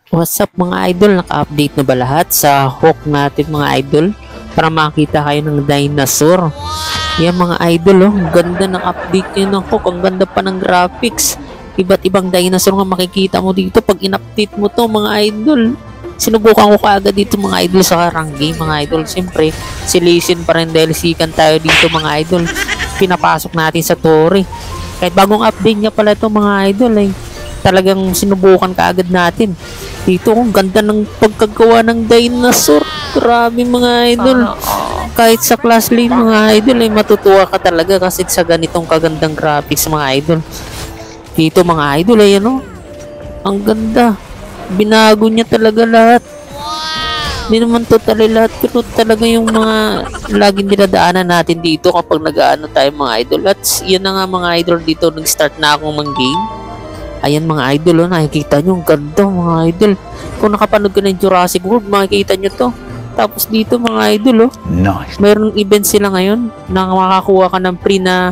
What's up mga idol? Naka-update na ba lahat sa Hawk natin mga idol? Para makita kayo ng dinosaur. Yan mga idol, oh. Ang ganda ng update nyo ng Hawk. Ang ganda pa ng graphics. Iba't ibang dinosaur nga makikita mo dito pag in-update mo to mga idol. Sinubukan ko kaagad dito mga idol sa karang game mga idol. Siyempre, si Lesion pa rin dahil sikan tayo dito mga idol. Pinapasok natin sa Tori. Kahit bagong update nga pala to mga idol ay talagang sinubukan kaagad natin. Dito ang ganda ng pagkagawa ng dinosaur. Grabe mga idol. Kahit sa class lane mga idol ay matutuwa ka talaga kasi sa ganitong kagandang graphics mga idol. Dito mga idol ay ano, ang ganda. Binago niya talaga lahat. Hindi naman totally lahat pero talaga yung mga laging dinadaanan natin dito kapag nag-aano tayo mga idol. At yan na nga mga idol, dito nag-start na akong mang-game. Ayan mga idol, oh, nakikita nyo ang ganda mga idol. Kung nakapanood ka ng Jurassic World, makikita nyo to. Tapos dito mga idol, oh, nice. Mayroong event sila ngayon na makakuha ka ng free na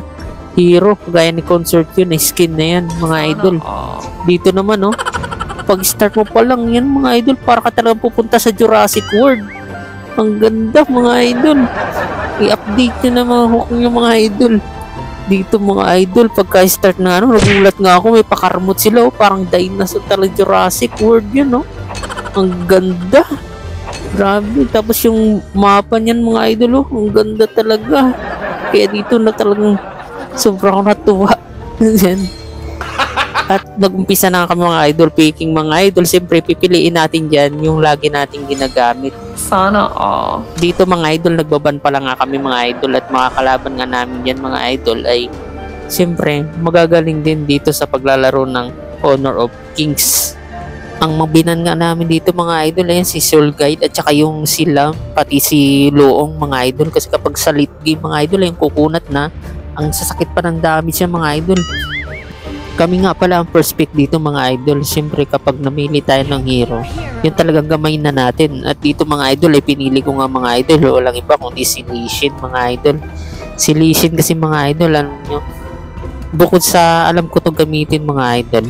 hero. Gaya ni Concert yun, na skin na yan mga idol. Dito naman, oh, pag start mo pa lang yan mga idol, para ka talagang pupunta sa Jurassic World. Ang ganda mga idol. I-update nyo na mga hook nyo mga idol. Dito mga idol, pagka-start na ano, nagulat nga ako, may pakarmot sila, oh, parang dinosaur talaga, Jurassic World yun, no? Ang ganda. Grabe. Tapos yung mapa niyan mga idol, oh, ang ganda talaga. Kaya dito na talagang sobrang natuwa. At nag-umpisa na kami mga idol picking mga idol. Siyempre pipiliin natin dyan yung lagi nating ginagamit. Sana all. Dito mga idol, nagbaban pa lang nga kami mga idol. At mga kalaban nga namin dyan mga idol ay siyempre magagaling din dito sa paglalaro ng Honor of Kings. Ang mabinan nga namin dito mga idol ay si Soul Guide at saka yung sila pati si Loong mga idol. Kasi kapag sa late game mga idol ay yung kukunat na, ang sasakit pa ng damage siya mga idol. Kami nga pala ang first pick dito mga idol. Siyempre kapag namili tayo ng hero, yun talagang gamay na natin. At dito mga idol ay pinili ko nga mga idol, walang iba kundi si Lesion mga idol. Si Lesion kasi mga idol, alam nyo, bukod sa alam ko itong gamitin mga idol,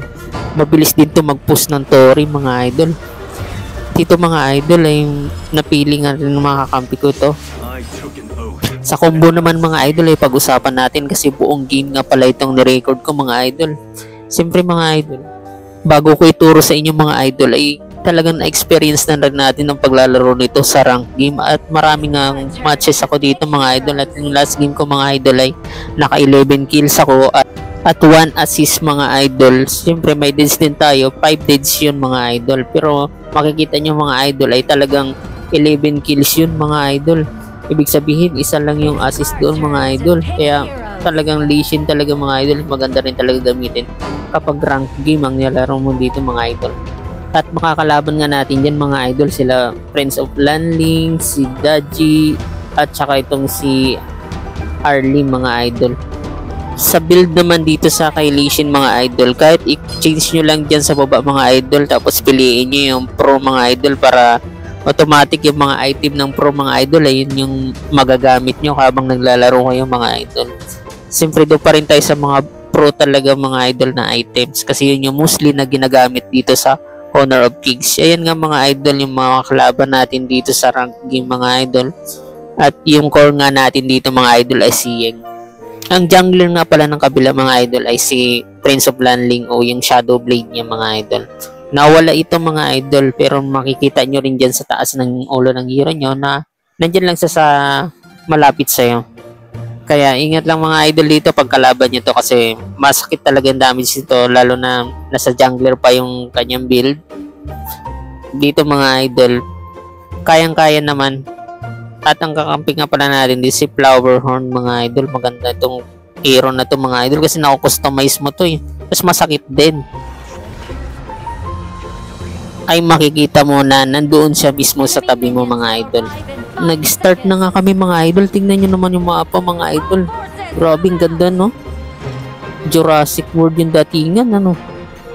mabilis din to mag-push ng Tori mga idol. Dito mga idol ay napili nga rin ng mga kakampi ko to. Sa combo naman mga idol ay pag-usapan natin kasi buong game nga pala itong nirecord ko mga idol. Siyempre mga idol, bago ko ituro sa inyo mga idol ay talagang na-experience na rin natin ng paglalaro nito sa rank game. At marami nga matches ako dito mga idol. At yung last game ko mga idol ay naka 11 kills ako at 1 assist mga idol. Siyempre may deads din tayo, 5 deads yun mga idol. Pero makikita nyo mga idol ay talagang 11 kills yun mga idol. Ibig sabihin, isa lang yung assist doon mga idol. Kaya talagang Lesion talaga mga idol. Maganda rin talaga gamitin kapag rank game ang nilalaro mo dito mga idol. At makakalaban nga natin dyan mga idol. Sila Friends of Landling, si Daji, at saka itong si Arlie mga idol. Sa build naman dito sa kay Lesion mga idol, kahit i-change nyo lang dyan sa baba mga idol. Tapos piliin nyo yung pro mga idol para automatic yung mga item ng pro mga idol ay yun yung magagamit nyo habang naglalaro kayo mga idol. Siyempre doon pa rin tayo sa mga pro talaga mga idol na items kasi yun yung mostly na ginagamit dito sa Honor of Kings. Ayan nga mga idol yung mga kalaban natin dito sa rank game mga idol. At yung core nga natin dito mga idol ay si Yeng. Ang jungler nga pala ng kabila mga idol ay si Prince of Landling o yung Shadow Blade niya mga idol. Nawala ito mga idol pero makikita nyo rin dyan sa taas ng ulo ng hero nyo na nandyan lang sa malapit sa'yo. Kaya ingat lang mga idol dito pag kalaban nyo to kasi masakit talaga yung damage nito lalo na nasa jungler pa yung kanyang build. Dito mga idol, kayang-kaya naman. At ang kakampi nga pala natin di si Flowerhorn mga idol. Maganda itong hero na to mga idol kasi nakukustomize mo to eh. Tapos masakit din. Ay makikita mo na nandoon siya mismo sa tabi mo mga idol. Nag-start na nga kami mga idol. Tingnan nyo naman yung mapa mga idol. Grabe ang ganda no. Jurassic World yung datingan ano.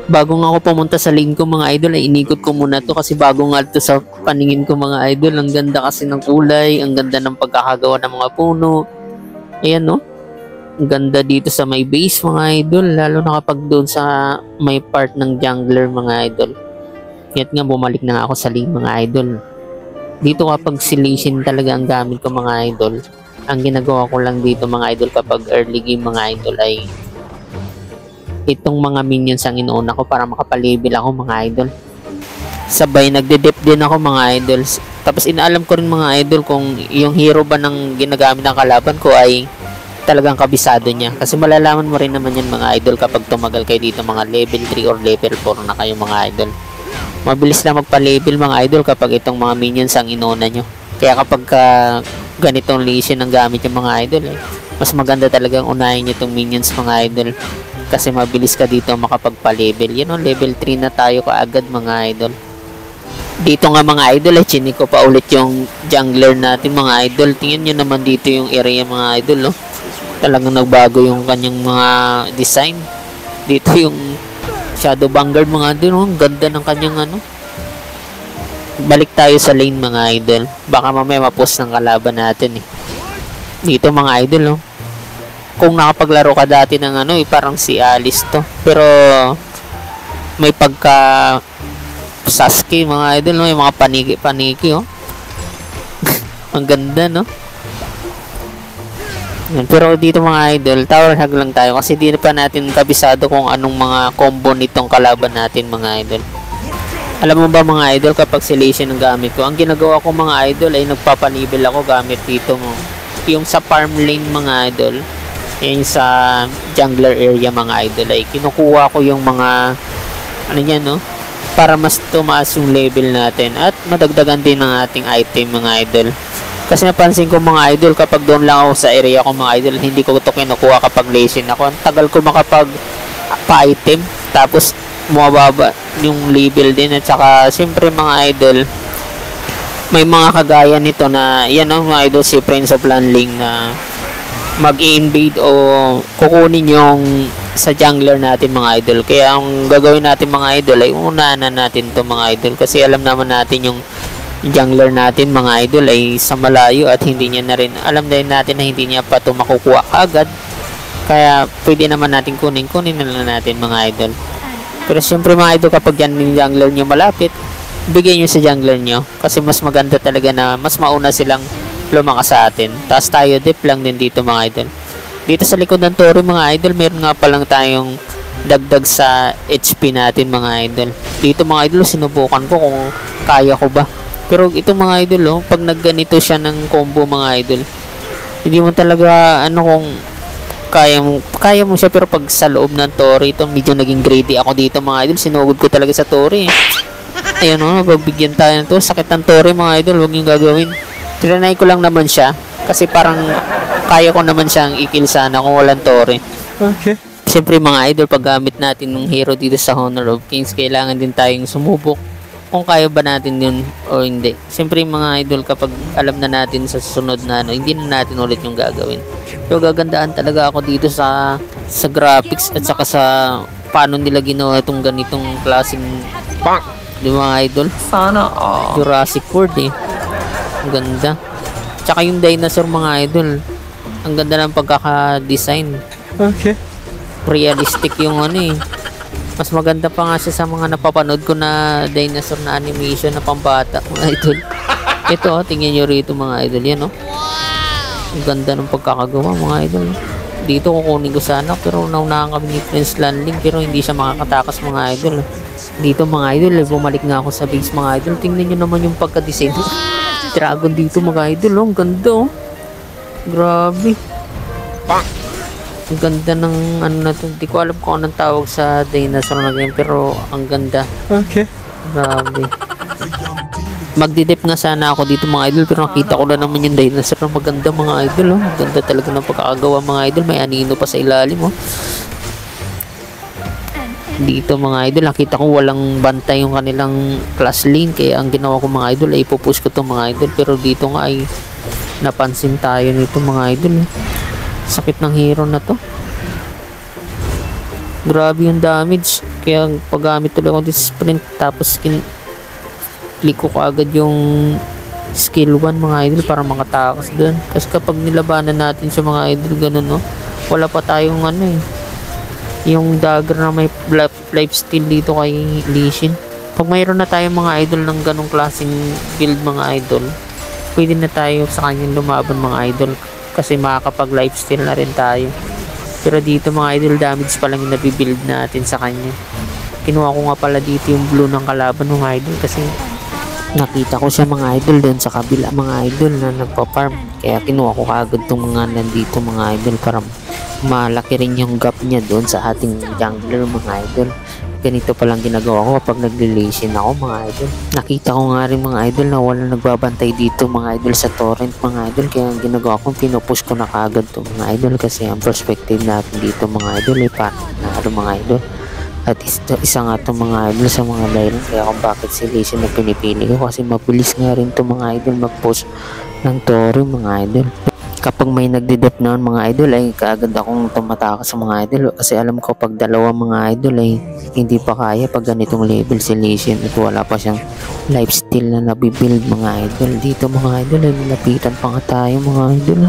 Bago nga ako pumunta sa lane ko mga idol ay inikot ko muna to kasi bago nga ito sa paningin ko mga idol. Ang ganda kasi ng kulay, ang ganda ng pagkakagawa ng mga puno. Ayan no. Ang ganda dito sa may base mga idol, lalo na kapag doon sa may part ng jungler mga idol. Ngayon nga bumalik na nga ako sa lane mga idol. Dito kapag si Lee Sin talaga ang gamit ko mga idol, ang ginagawa ko lang dito mga idol kapag early game mga idol ay itong mga minions ang inuuna ko para makapalevel ako mga idol. Sabay nagde-dip din ako mga idols. Tapos inaalam ko rin mga idol kung yung hero ba ng ginagamit ng kalaban ko ay talagang kabisado niya. Kasi malalaman mo rin naman yan mga idol kapag tumagal kayo dito mga level 3 or level 4 na kayo mga idol. Mabilis na magpa-level mga idol kapag itong mga minions ang inuna nyo. Kaya kapag ganitong Lee Sin ang gamit yung mga idol, mas maganda talagang unahin nyo itong minions mga idol. Kasi mabilis ka dito makapagpa-level. Yan o, level 3 na tayo kaagad mga idol. Dito nga mga idol, chinik ko pa ulit yung jungler natin mga idol. Tingnan nyo naman dito yung area mga idol. Talagang nagbago yung kanyang mga design. Dito yung Shadow Vanguard mga idol, ang ganda ng kanyang Balik tayo sa lane mga idol. Baka mamaya ma-post ng kalaban natin Dito mga idol kung nakapaglaro ka dati ng parang si Alice to. Pero may pagka Sasuke mga idol, may mga paniki ang ganda Pero dito mga idol, tower hug lang tayo kasi di pa natin kabisado kung anong mga combo nitong kalaban natin mga idol. Alam mo ba mga idol, kapag si Lee Sin ang gamit ko, ang ginagawa ko mga idol ay nagpapanibel ako gamit dito yung sa farm lane mga idol, yung sa jungler area mga idol ay kinukuha ko yung mga para mas tumaas yung level natin at madagdagan din ng ating item mga idol. Kasi napansin ko mga idol, kapag doon lang ako sa area ko mga idol, hindi ko ito kinukuha kapag Lee Sin ako. Ang tagal ko makapag pa-item, tapos bumababa yung level din. At saka siyempre mga idol, may mga kagaya nito na yan mga idol, si Prince of Lanling na mag-i-invade o kukunin yung sa jungler natin mga idol. Kaya ang gagawin natin mga idol ay unahan na natin to mga idol, kasi alam naman natin yung jungler natin mga idol ay sa malayo at hindi niya na rin alam din natin na hindi niya pa ito makukuha agad. Kaya pwede naman natin kunin na lang natin mga idol. Pero siyempre mga idol, kapag yan yung jungler nyo malapit, bigay nyo sa jungler nyo kasi mas maganda talaga na mas mauna silang lumakas sa atin. Tapos tayo dip lang din dito mga idol. Dito sa likod ng torre mga idol, meron nga palang tayong dagdag sa HP natin mga idol. Dito mga idol, sinubukan ko kung kaya ko ba. Pero ito mga idol, pag nagganito siya ng combo mga idol, hindi mo talaga kung kaya mo siya. Pero pag sa loob ng torre, ito medyo naging greedy ako dito mga idol. Sinugod ko talaga sa torre. Ayun pagbigyan tayo nito. Sakit ng torre mga idol, huwag yung gagawin. Tinanay ko lang naman siya kasi parang kaya ko naman siyang i-kill sana kung walang torre. Okay. Siyempre mga idol, pag gamit natin ng hero dito sa Honor of Kings, kailangan din tayong sumubok kung kaya ba natin yun o hindi. Siyempre mga idol, kapag alam na natin sa susunod na hindi na natin ulit yung gagawin. So gagandaan talaga ako dito sa graphics at saka sa paano nila ginawa itong ganitong klaseng di mga idol. Sana Jurassic World ang ganda. Tsaka yung dinosaur mga idol, ang ganda ng pagkaka-design. Okay. Realistic yung mas maganda pa nga siya sa mga napapanood ko na dinosaur na animation na pambata mga idol. Ito tingnan nyo rito mga idol, yan ang ganda ng pagkakagawa mga idol. Dito kukunin ko sana pero naunahan kami ni Prince Lanling, pero hindi siya makakatakas mga idol. Dito mga idol, bumalik nga ako sa base mga idol. Tingnan nyo naman yung pagka-design dragon dito mga idol, ang ganda grabe. Ang ganda ng na to. Hindi ko alam kung anong tawag sa dinosaur na ganyan, pero ang ganda. Okay. Grabe. Magdidip nga sana ako dito mga idol, pero nakita ko na naman yung dinosaur na maganda mga idol. Ang ganda talaga ng pagkakagawa mga idol. May anino pa sa ilalim Dito mga idol, nakita ko walang bantay yung kanilang class lane, kaya ang ginawa ko mga idol ay ipupush ko to mga idol. Pero dito nga ay napansin tayo nito mga idol. Sakit ng hero na to. Grabe yung damage. Kaya paggamit tuloy ako this sprint, tapos click ko agad yung skill 1 mga idol para makatakas doon. Kasi kapag nilabanan natin sa mga idol ganun wala pa tayong yung dagger na may life steal dito kay Lee Sin. Pag mayroon na tayong mga idol ng ganong klaseng build mga idol, pwede na tayo sa kanyang lumaban mga idol kasi makakapag lifesteal na rin tayo. Pero dito mga idol, damage pa lang yung nabibuild natin sa kanya. Kinuha ko nga pala dito yung blue ng kalaban mga idol kasi nakita ko siya mga idol doon sa kabila mga idol na nagpa-farm. Kaya kinuha ko kagad itong mga nandito mga idol para malaki rin yung gap niya doon sa ating jungler mga idol. Ganito palang ginagawa ko kapag nagle-lation ako mga idol. Nakita ko nga rin mga idol na wala nagbabantay dito mga idol sa torrent mga idol. Kaya ang ginagawa ko, pinupush ko na kagad to mga idol kasi ang perspective natin dito mga idol ay panalo mga idol. At isa nga itong mga idol sa mga laylon kaya kung bakit si Lation na pinipili ko kasi mabilis nga rin itong mga idol mag-post ng Tori mga idol. Kapag may nagdidep na mga idol ay kaagad akong tumatakas sa mga idol kasi alam ko pag dalawa mga idol ay hindi pa kaya pag ganitong level si Lation at wala pa siyang lifesteal na nabibuild mga idol. Dito mga idol ay nilapitan pa nga tayo mga idol.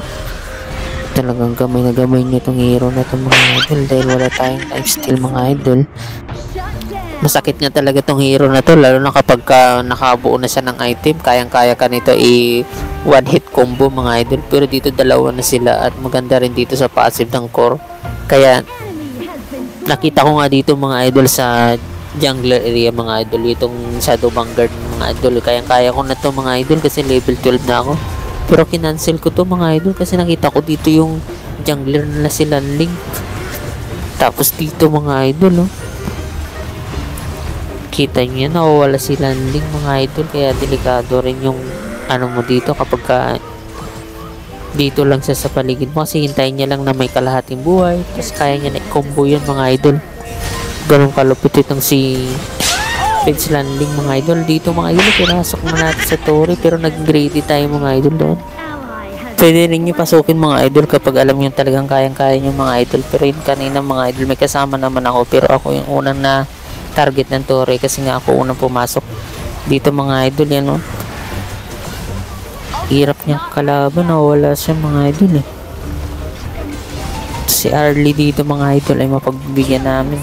Talagang gamay na gamay niya itong hero na itong mga idol dahil wala tayong lifesteal mga idol. Masakit nga talaga itong hero na to lalo na kapag nakabuo na siya ng item, kayang kaya ka nito one hit combo mga idol, pero dito dalawa na sila at maganda rin dito sa passive ng core. Kaya nakita ko nga dito mga idol sa jungler area mga idol itong Shadow Vanguard mga idol, kayang kaya ko na to mga idol kasi level 12 na ako. Pero kinancel ko to mga idol kasi nakita ko dito yung jungler na sila Link. Tapos dito mga idol kita nyo na wala silang Link mga idol, kaya delikado rin yung ano mo dito kapag dito lang siya sa paligid mo kasi hintayin niya lang na may kalahating buhay tapos kaya niya na i-combo yun mga idol. Ganun kalupit itong si Page Landing mga idol. Dito mga idol pinasok na natin sa Tori pero nag-greedy tayo mga idol doon. Pwede rin nyo pasukin mga idol kapag alam nyo talagang kayang-kaya nyo mga idol. Pero yun kanina mga idol may kasama naman ako pero ako yung unang na target ng Tori kasi nga ako unang pumasok dito mga idol yan hirap niya kalaban wala siya mga idol si Arlie dito mga idol ay mapagbibigyan namin.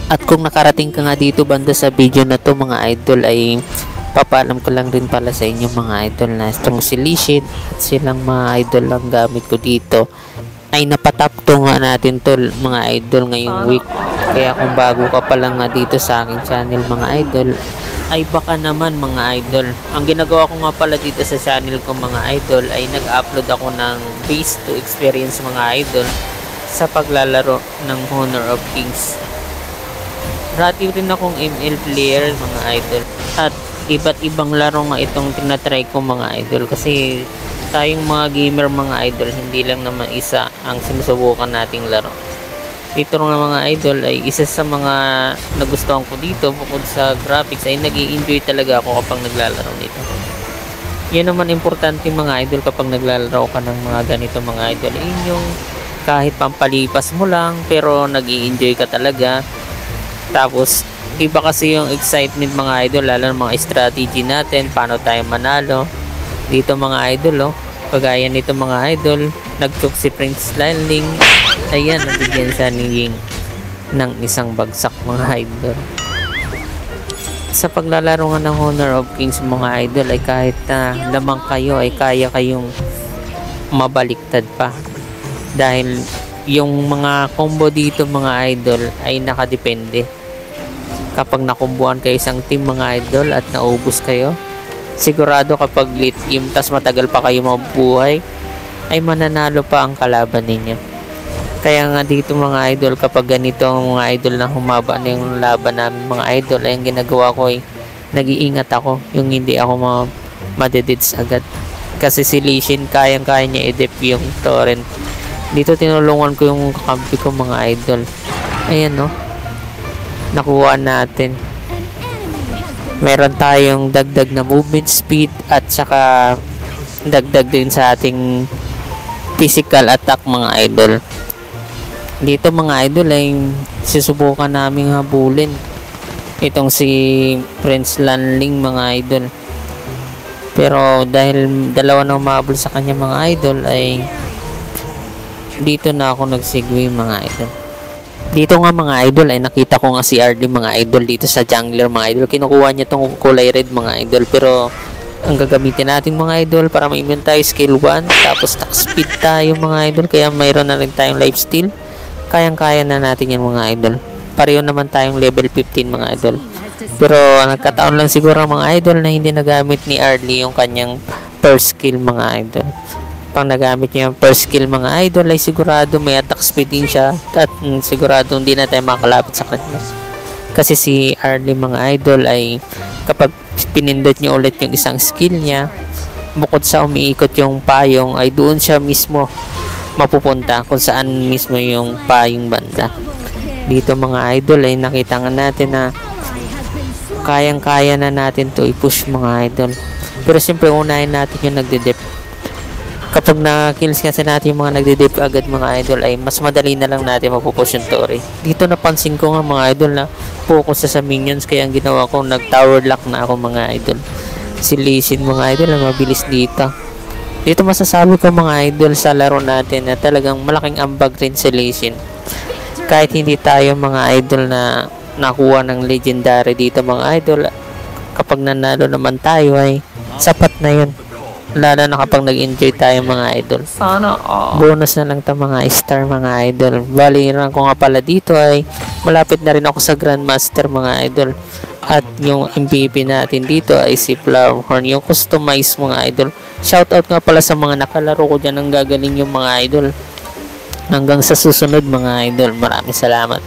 At kung nakarating ka nga dito banda sa video na to mga idol ay papaalam ko lang rin pala sa inyo mga idol na itong si Lishid at silang mga idol lang gamit ko dito ay napatap to nga natin to mga idol ngayong week. Kaya kung bago ka pa lang nga dito sa aking channel mga idol ay baka naman mga idol, ang ginagawa ko nga pala dito sa channel ko mga idol ay nag-upload ako ng base to experience mga idol sa paglalaro ng Honor of Kings. Rati rin akong ML player mga idol at iba't ibang laro nga itong tinatry ko mga idol kasi tayong mga gamer mga idol hindi lang naman isa ang sinusubukan nating laro. Dito nga mga idol ay isa sa mga nagustuhan ko dito bukod sa graphics ay nag-i-enjoy talaga ako kapag naglalaro nito. Yan naman importante mga idol kapag naglalaro ka ng mga ganito mga idol yung kahit pampalipas mo lang pero nag-i-enjoy ka talaga. Tapos iba kasi yung excitement mga idol lalo ng mga strategy natin paano tayo manalo dito mga idol kagaya nito mga idol nagtook si Prince Landing. Ayan, nabigyan siya ni Ying ng isang bagsak mga idol. Sa paglalaro nga ng Honor of Kings mga idol ay kahit na lamang kayo ay kaya kayong mabaliktad pa. Dahil yung mga combo dito mga idol ay nakadepende. Kapag nakumbuhan kayo isang team mga idol at naubos kayo, sigurado kapag late game tas matagal pa kayo mabuhay ay mananalo pa ang kalaban ninyo. Kaya nga dito mga idol kapag ganito ang mga idol na humaba na yung laban namin mga idol ay ang ginagawa ko ay nag-iingat ako yung hindi ako madedits agad kasi si Lishin kayang kaya niya i-dep yung torrent. Dito tinulungan ko yung kakampi ko mga idol. Ayan nakuha natin. Meron tayong dagdag na movement speed at saka dagdag din sa ating physical attack mga idol. Dito mga idol ay susubukan namin habulin itong si Prince Landing mga idol. Pero dahil dalawa na umabol sa kanya mga idol ay dito na ako nagsegue mga idol. Dito nga mga idol ay nakita ko nga si RD mga idol dito sa jungler mga idol. Kinukuha niya tong kulay red mga idol, pero ang gagamitin natin mga idol para ma-immune tayo skill 1, tapos speed tayo mga idol, kaya mayroon na rin tayong lifesteal. Kayang-kaya na natin yan mga idol. Pareho naman tayong level 15 mga idol. Pero nagkataon lang siguro mga idol na hindi nagamit ni Arlie yung kanyang first skill mga idol. Pang nagamit niya yung first skill mga idol ay sigurado may attack speed din siya, at sigurado hindi na tayo makalapit sa kanya. Kasi si Arlie mga idol ay kapag pinindot niya ulit yung isang skill niya, bukod sa umiikot yung payong ay doon siya mismo mapupunta kung saan mismo yung payong banda. Dito mga idol ay nakita nga natin na kayang-kaya na natin to i-push mga idol. Pero siyempre unahin natin yung nagde-dep. Kapag na-kills kasi natin yung mga nagde-dep agad mga idol ay mas madali na lang natin mapupush yung Tori. Dito napansin ko nga mga idol na focus sa minions, kaya ang ginawa ko nag-tower lock na ako mga idol. Si Lee Sin mga idol ang mabilis dito. Dito masasabi ko mga idol sa laro natin na talagang malaking ambag rin si Lee Sin. Kahit hindi tayo mga idol na nakuha ng legendary dito mga idol, kapag nanalo naman tayo ay sapat na yun. Lalo na kapag nag-enjoy tayo mga idol. Sana bonus na lang ito mga star mga idol. Bali rank ko nga pala dito ay malapit na rin ako sa Grandmaster mga idol. At yung MVP natin dito ay si Flowerhorn, yung customize mga idol. Shoutout nga pala sa mga nakalaro ko dyan, ang gagaling yung mga idol. Hanggang sa susunod mga idol, maraming salamat.